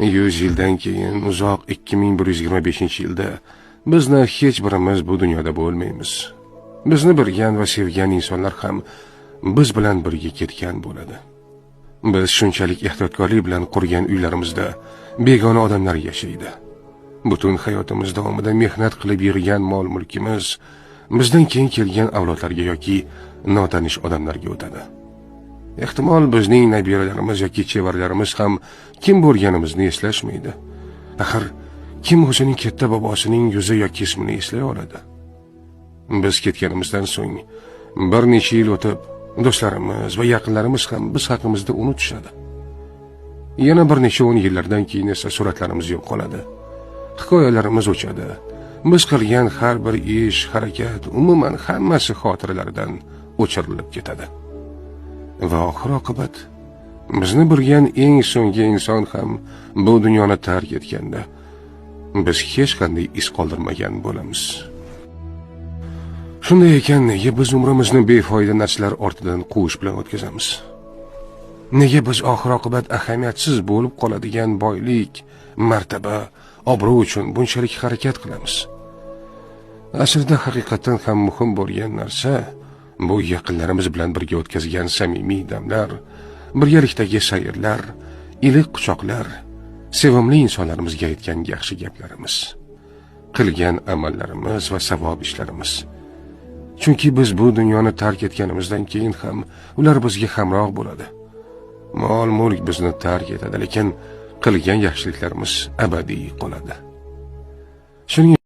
100 yildan keyin uzoq 2125-yilda bizni hech birimiz bu dunyoda bo'lmaymiz. Bizni bilgan va sevgan insonlar ham biz bilan birga ketgan bo'ladi. Biz shunchalik ehtiyotkorlik bilan qurgan uylarimizda begona odamlar yashaydi. Butun hayotimiz davomida mehnat qilib yig'gan mol-mulkimiz bizdan keyin kelgan avlodlarga yoki notanish odamlarga o'tadi. Ehtimol bizning nabiralarimiz yoki chevarlarimiz ham kim bo'lganimizni eslashmaydi. Axir kim o'zining katta bobosining yuzi yoki ismini eslay oladi? Biz ketganimizdan so'ng bir necha yil o'tib, do'stlarimiz va yaqinlarimiz ham biz haqimizda unutishadi. Yana bir necha 10 yillardan keyin esa suratlarimiz yo'qoladi. Hikoyalarimiz o'chadi. Biz qilgan har bir ish, harakat, umuman hammasi xotiralardan o'chirilib ketadi. Va oxir-oqibat bizni bilgan eng so'nggi inson ham bu dunyoni tark etganda biz hech qanday iz qoldirmagan bo'lamiz. Shunday ekan, nega biz umrimizni befoyda narsalar ortidan quvish bilan o'tkazamiz? Nega biz oxir-oqibat ahamiyatsiz bo'lib qoladigan boylik, martaba, obro' uchun bunchalik harakat qilamiz? Aslida haqiqatan ham muhim bo'lgan narsa bu yaqinlarimiz bilan birga o'tkazgan samimiy damlar, birgalikdagi sayrlar, iliq quchoqlar, sevimli insonlarimizga aytgan yaxshi gaplarimiz, qilgan amallarimiz va savob ishlarimiz. Chunki biz bu dunyoni tark etganimizdan keyin ham ular bizga hamroh bo'ladi. Mol-mulk bizni tark etadi, lekin qilgan yaxshiliklarimiz abadiy qoladi. Shuning